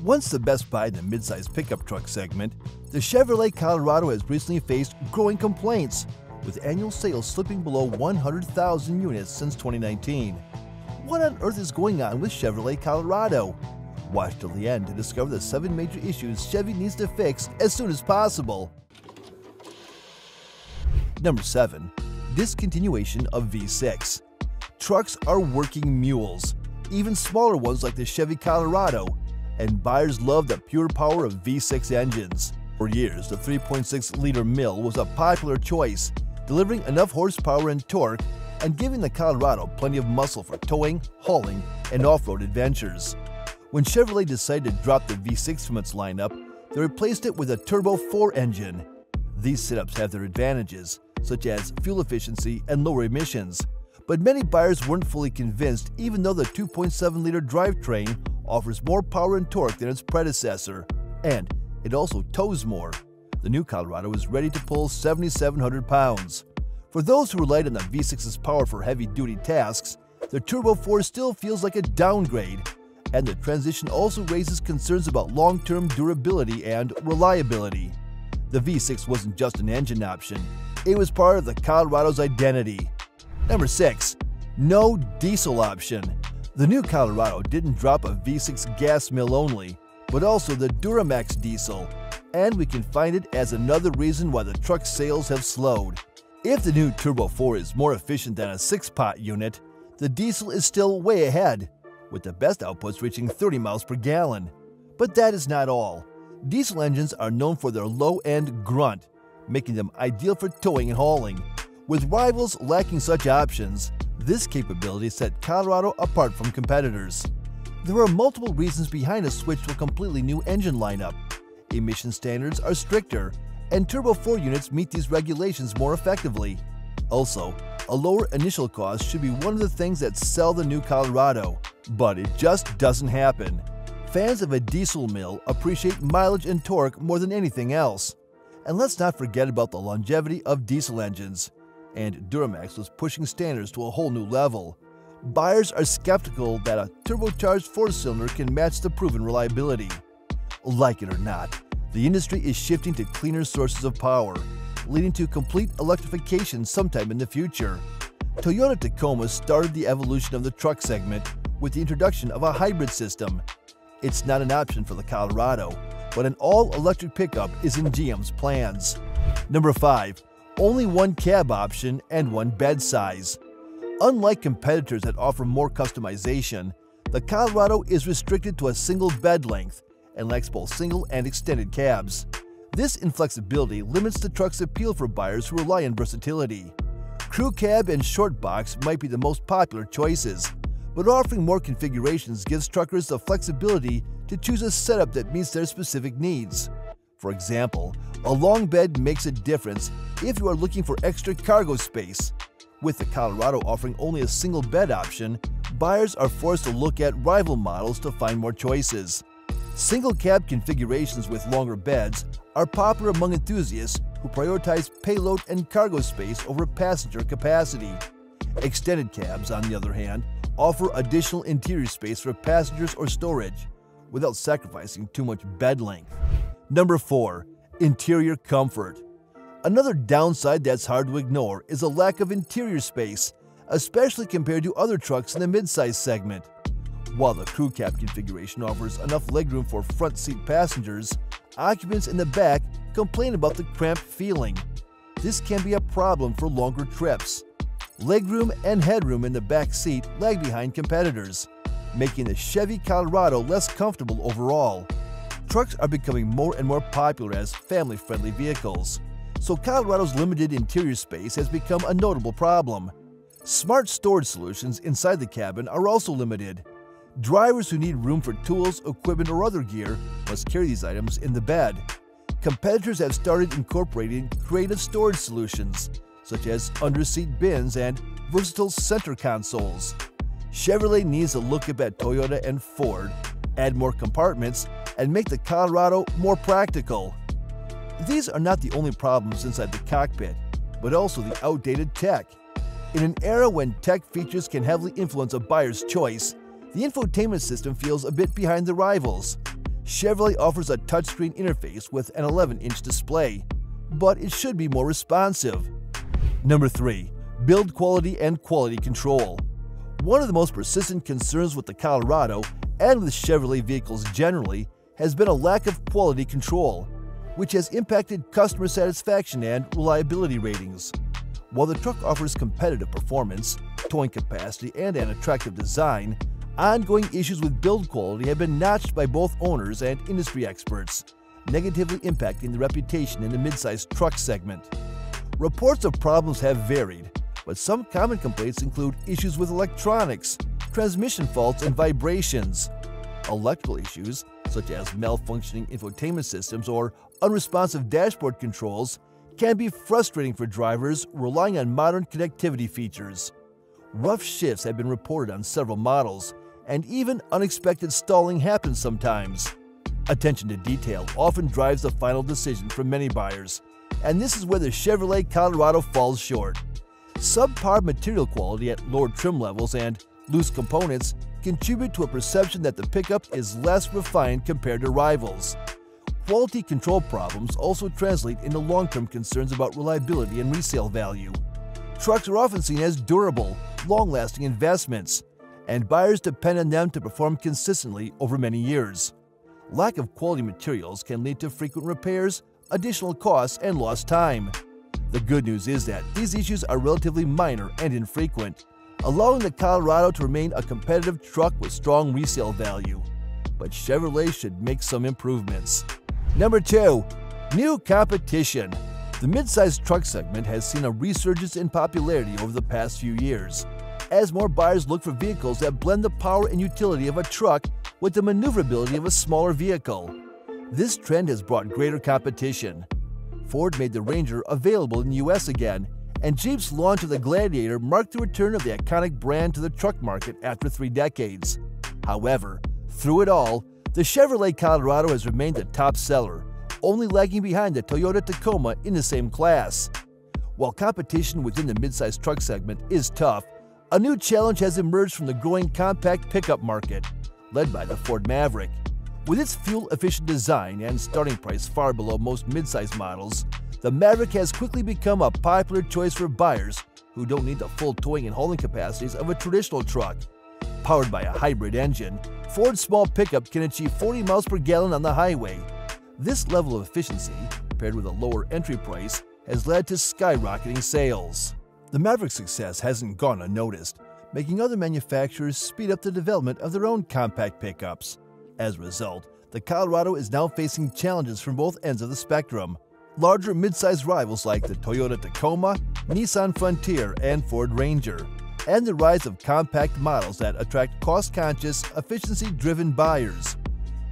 Once the best buy in the midsize pickup truck segment, the Chevrolet Colorado has recently faced growing complaints, with annual sales slipping below 100,000 units since 2019. What on earth is going on with Chevrolet Colorado? Watch till the end to discover the 7 major issues Chevy needs to fix as soon as possible. Number 7. Discontinuation of V6. Trucks are working mules, even smaller ones like the Chevy Colorado, and buyers love the pure power of V6 engines. For years, the 3.6-liter mill was a popular choice, delivering enough horsepower and torque and giving the Colorado plenty of muscle for towing, hauling, and off-road adventures. When Chevrolet decided to drop the V6 from its lineup, they replaced it with a Turbo 4 engine. These setups have their advantages, such as fuel efficiency and lower emissions, but many buyers weren't fully convinced even though the 2.7-liter drivetrain offers more power and torque than its predecessor, and it also tows more. The new Colorado is ready to pull 7,700 pounds. For those who relied on the V6's power for heavy-duty tasks, the Turbo 4 still feels like a downgrade, and the transition also raises concerns about long-term durability and reliability. The V6 wasn't just an engine option, it was part of the Colorado's identity. Number 6. No diesel option. The new Colorado didn't drop a V6 gas mill only, but also the Duramax diesel, and we can find it as another reason why the truck sales have slowed. If the new Turbo 4 is more efficient than a 6-pot unit, the diesel is still way ahead, with the best outputs reaching 30 miles per gallon. But that is not all. Diesel engines are known for their low-end grunt, making them ideal for towing and hauling. With rivals lacking such options, this capability set Colorado apart from competitors. There are multiple reasons behind a switch to a completely new engine lineup. Emission standards are stricter, and Turbo 4 units meet these regulations more effectively. Also, a lower initial cost should be one of the things that sell the new Colorado, but it just doesn't happen. Fans of a diesel mill appreciate mileage and torque more than anything else. And let's not forget about the longevity of diesel engines. And Duramax was pushing standards to a whole new level. Buyers are skeptical that a turbocharged 4-cylinder can match the proven reliability. Like it or not, the industry is shifting to cleaner sources of power, leading to complete electrification sometime in the future. Toyota Tacoma started the evolution of the truck segment with the introduction of a hybrid system. It's not an option for the Colorado, but an all-electric pickup is in GM's plans. Number 5. Only one cab option and one bed size. Unlike competitors that offer more customization, the Colorado is restricted to a single bed length and lacks both single and extended cabs. This inflexibility limits the truck's appeal for buyers who rely on versatility. Crew cab and short box might be the most popular choices, but offering more configurations gives truckers the flexibility to choose a setup that meets their specific needs. For example, a long bed makes a difference if you are looking for extra cargo space. With the Colorado offering only a single bed option, buyers are forced to look at rival models to find more choices. Single cab configurations with longer beds are popular among enthusiasts who prioritize payload and cargo space over passenger capacity. Extended cabs, on the other hand, offer additional interior space for passengers or storage, without sacrificing too much bed length. Number 4. Interior comfort. Another downside that's hard to ignore is a lack of interior space, especially compared to other trucks in the midsize segment. While the crew cab configuration offers enough legroom for front seat passengers, occupants in the back complain about the cramped feeling. This can be a problem for longer trips. Legroom and headroom in the back seat lag behind competitors, making the Chevy Colorado less comfortable overall. Trucks are becoming more and more popular as family-friendly vehicles, so Colorado's limited interior space has become a notable problem. Smart storage solutions inside the cabin are also limited. Drivers who need room for tools, equipment, or other gear must carry these items in the bed. Competitors have started incorporating creative storage solutions, such as under-seat bins and versatile center consoles. Chevrolet needs to look up at Toyota and Ford, add more compartments, and make the Colorado more practical. These are not the only problems inside the cockpit, but also the outdated tech. In an era when tech features can heavily influence a buyer's choice, the infotainment system feels a bit behind the rivals. Chevrolet offers a touchscreen interface with an 11-inch display, but it should be more responsive. Number 3. Build quality and quality control. One of the most persistent concerns with the Colorado and with Chevrolet vehicles generally has been a lack of quality control, which has impacted customer satisfaction and reliability ratings. While the truck offers competitive performance, towing capacity, and an attractive design, ongoing issues with build quality have been notched by both owners and industry experts, negatively impacting the reputation in the midsize truck segment. Reports of problems have varied, but some common complaints include issues with electronics, transmission faults, and vibrations. Electrical issues, such as malfunctioning infotainment systems or unresponsive dashboard controls, can be frustrating for drivers relying on modern connectivity features. Rough shifts have been reported on several models, and even unexpected stalling happens sometimes. Attention to detail often drives the final decision for many buyers, and this is where the Chevrolet Colorado falls short. Subpar material quality at lower trim levels and loose components contribute to a perception that the pickup is less refined compared to rivals. Quality control problems also translate into long-term concerns about reliability and resale value. Trucks are often seen as durable, long-lasting investments, and buyers depend on them to perform consistently over many years. Lack of quality materials can lead to frequent repairs, additional costs, and lost time. The good news is that these issues are relatively minor and infrequent, allowing the Colorado to remain a competitive truck with strong resale value. But Chevrolet should make some improvements. Number 2. New competition. The midsize truck segment has seen a resurgence in popularity over the past few years, as more buyers look for vehicles that blend the power and utility of a truck with the maneuverability of a smaller vehicle. This trend has brought greater competition. Ford made the Ranger available in the US again, and Jeep's launch of the Gladiator marked the return of the iconic brand to the truck market after 3 decades. However, through it all, the Chevrolet Colorado has remained the top seller, only lagging behind the Toyota Tacoma in the same class. While competition within the midsize truck segment is tough, a new challenge has emerged from the growing compact pickup market, led by the Ford Maverick. With its fuel-efficient design and starting price far below most midsize models, the Maverick has quickly become a popular choice for buyers who don't need the full towing and hauling capacities of a traditional truck. Powered by a hybrid engine, Ford's small pickup can achieve 40 miles per gallon on the highway. This level of efficiency, paired with a lower entry price, has led to skyrocketing sales. The Maverick's success hasn't gone unnoticed, making other manufacturers speed up the development of their own compact pickups. As a result, the Colorado is now facing challenges from both ends of the spectrum. Larger midsize rivals like the Toyota Tacoma, Nissan Frontier, and Ford Ranger, and the rise of compact models that attract cost-conscious, efficiency-driven buyers.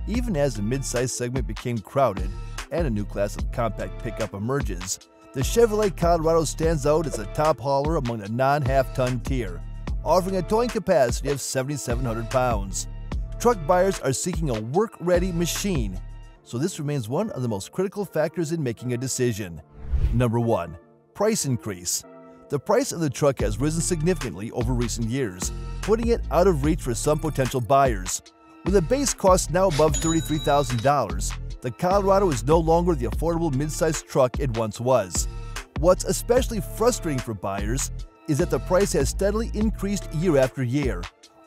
Even as the midsize segment became crowded and a new class of compact pickup emerges, the Chevrolet Colorado stands out as a top hauler among the non-half-ton tier, offering a towing capacity of 7,700 pounds. Truck buyers are seeking a work-ready machine, so this remains one of the most critical factors in making a decision. Number 1. Price increase. The price of the truck has risen significantly over recent years, putting it out of reach for some potential buyers. With a base cost now above $33,000, the Colorado is no longer the affordable midsize truck it once was. What's especially frustrating for buyers is that the price has steadily increased year after year,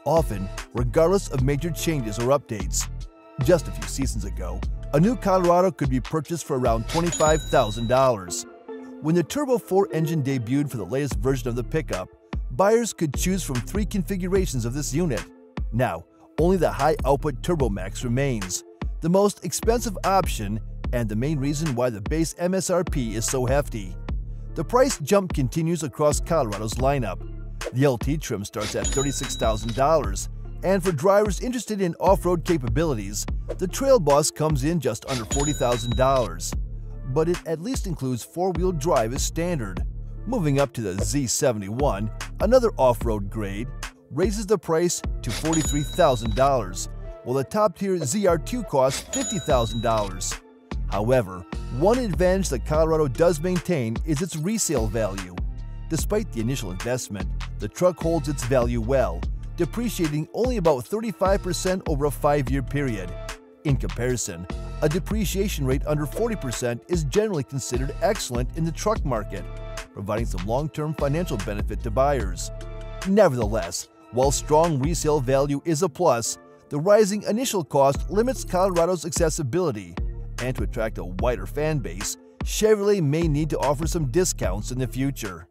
often regardless of major changes or updates. Just a few seasons ago, a new Colorado could be purchased for around $25,000. When the Turbo 4 engine debuted for the latest version of the pickup, buyers could choose from 3 configurations of this unit. Now, only the high-output Turbo Max remains, the most expensive option and the main reason why the base MSRP is so hefty. The price jump continues across Colorado's lineup. The LT trim starts at $36,000, and for drivers interested in off-road capabilities, the Trail Boss comes in just under $40,000. But it at least includes 4-wheel drive as standard. Moving up to the Z71, another off-road grade, raises the price to $43,000, while the top-tier ZR2 costs $50,000. However, one advantage the Colorado does maintain is its resale value. Despite the initial investment, the truck holds its value well, depreciating only about 35% over a 5-year period. In comparison, a depreciation rate under 40% is generally considered excellent in the truck market, providing some long-term financial benefit to buyers. Nevertheless, while strong resale value is a plus, the rising initial cost limits Colorado's accessibility, and to attract a wider fan base, Chevrolet may need to offer some discounts in the future.